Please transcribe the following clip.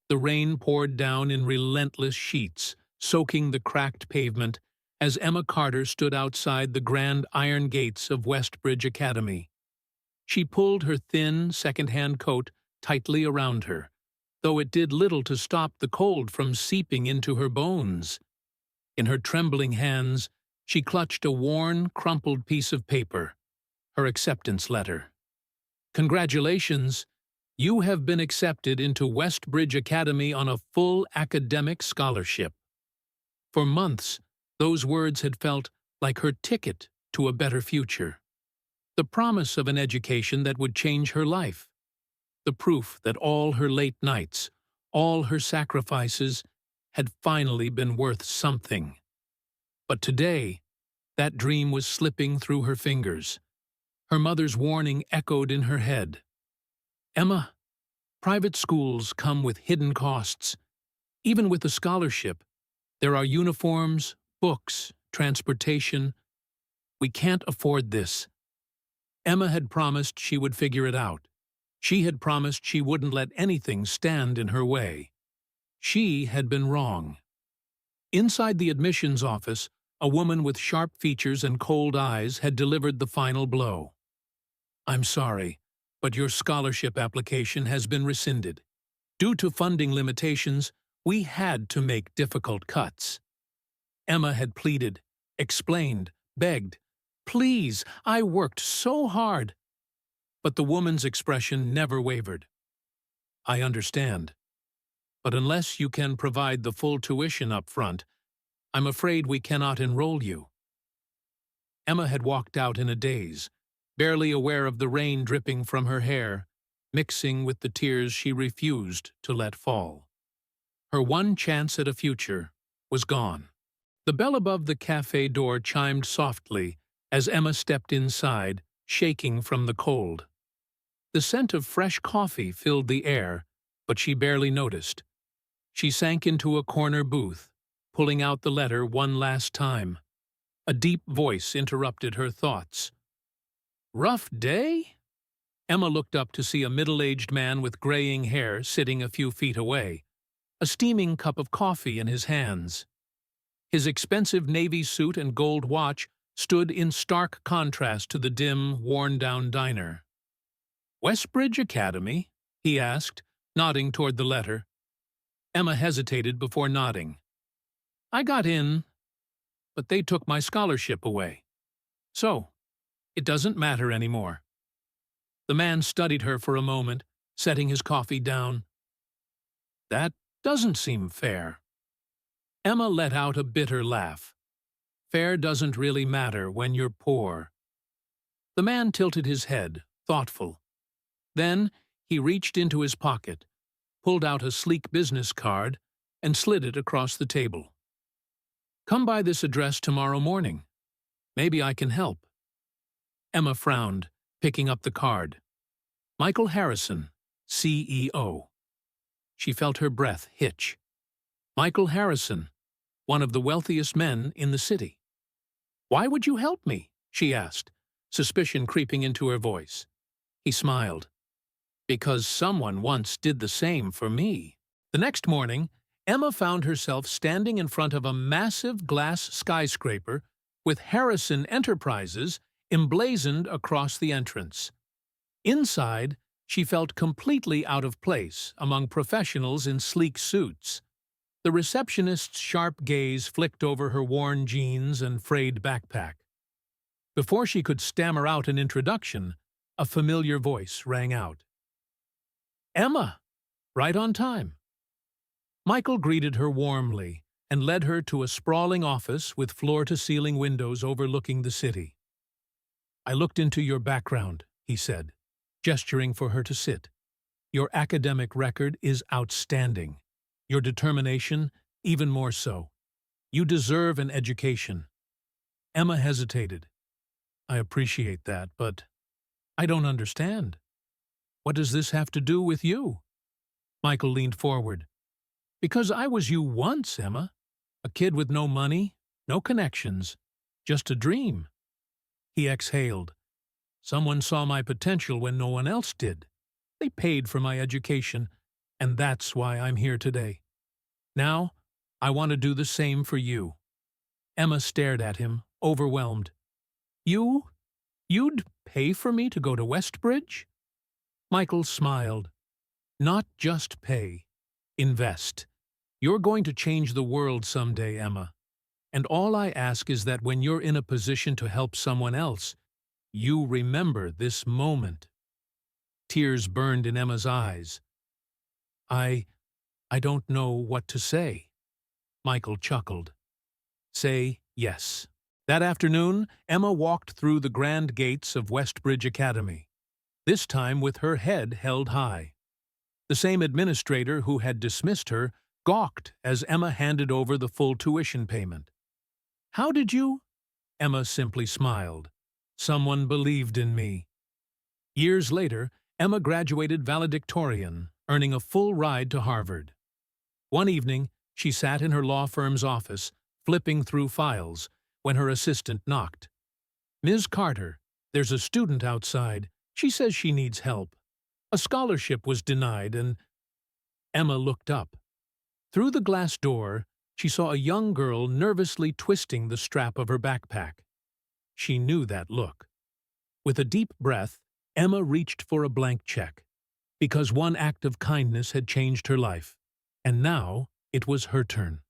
The rain poured down in relentless sheets, soaking the cracked pavement as Emma Carter stood outside the grand iron gates of Westbridge Academy. She pulled her thin, second-hand coat tightly around her, though it did little to stop the cold from seeping into her bones. In her trembling hands, she clutched a worn, crumpled piece of paper, her acceptance letter. "Congratulations! You have been accepted into Westbridge Academy on a full academic scholarship." For months, those words had felt like her ticket to a better future. The promise of an education that would change her life. The proof that all her late nights, all her sacrifices, had finally been worth something. But today, that dream was slipping through her fingers. Her mother's warning echoed in her head. "Emma, private schools come with hidden costs. Even with a scholarship, there are uniforms, books, transportation. We can't afford this." Emma had promised she would figure it out. She had promised she wouldn't let anything stand in her way. She had been wrong. Inside the admissions office, a woman with sharp features and cold eyes had delivered the final blow. "I'm sorry, but your scholarship application has been rescinded. Due to funding limitations, we had to make difficult cuts." Emma had pleaded, explained, begged. "Please, I worked so hard." But the woman's expression never wavered. "I understand. But unless you can provide the full tuition up front, I'm afraid we cannot enroll you." Emma had walked out in a daze, barely aware of the rain dripping from her hair, mixing with the tears she refused to let fall. Her one chance at a future was gone. The bell above the cafe door chimed softly as Emma stepped inside, shaking from the cold. The scent of fresh coffee filled the air, but she barely noticed. She sank into a corner booth, pulling out the letter one last time. A deep voice interrupted her thoughts. "Rough day?" Emma looked up to see a middle-aged man with graying hair sitting a few feet away, a steaming cup of coffee in his hands. His expensive navy suit and gold watch stood in stark contrast to the dim, worn-down diner. "Westbridge Academy?" he asked, nodding toward the letter. Emma hesitated before nodding. "I got in, but they took my scholarship away. So, it doesn't matter anymore." The man studied her for a moment, setting his coffee down. "That doesn't seem fair." Emma let out a bitter laugh. "Fair doesn't really matter when you're poor." The man tilted his head, thoughtful. Then he reached into his pocket, pulled out a sleek business card, and slid it across the table. "Come by this address tomorrow morning. Maybe I can help." Emma frowned, picking up the card. "Michael Harrison, CEO." She felt her breath hitch. Michael Harrison, one of the wealthiest men in the city. "Why would you help me?" she asked, suspicion creeping into her voice. He smiled. "Because someone once did the same for me." The next morning, Emma found herself standing in front of a massive glass skyscraper with Harrison Enterprises emblazoned across the entrance. Inside, she felt completely out of place among professionals in sleek suits. The receptionist's sharp gaze flicked over her worn jeans and frayed backpack. Before she could stammer out an introduction, a familiar voice rang out. "Emma! Right on time." Michael greeted her warmly and led her to a sprawling office with floor-to-ceiling windows overlooking the city. "I looked into your background," he said, gesturing for her to sit. "Your academic record is outstanding. Your determination, even more so. You deserve an education." Emma hesitated. "I appreciate that, but I don't understand. What does this have to do with you?" Michael leaned forward. "Because I was you once, Emma. A kid with no money, no connections, just a dream." He exhaled. "Someone saw my potential when no one else did. They paid for my education, And that's why I'm here today. Now, I want to do the same for you." Emma stared at him, overwhelmed. "You? You'd pay for me to go to Westbridge?" Michael smiled. "Not just pay. Invest. You're going to change the world someday, Emma. And all I ask is that when you're in a position to help someone else, you remember this moment." Tears burned in Emma's eyes. I don't know what to say." Michael chuckled. "Say yes." That afternoon, Emma walked through the grand gates of Westbridge Academy, this time with her head held high. The same administrator who had dismissed her gawked as Emma handed over the full tuition payment. "How did you?" Emma simply smiled. "Someone believed in me." Years later, Emma graduated valedictorian, earning a full ride to Harvard. One evening, she sat in her law firm's office, flipping through files, when her assistant knocked. "Ms. Carter, there's a student outside. She says she needs help. A scholarship was denied and—" Emma looked up. Through the glass door, she saw a young girl nervously twisting the strap of her backpack. She knew that look. With a deep breath, Emma reached for a blank check, because one act of kindness had changed her life, and now it was her turn.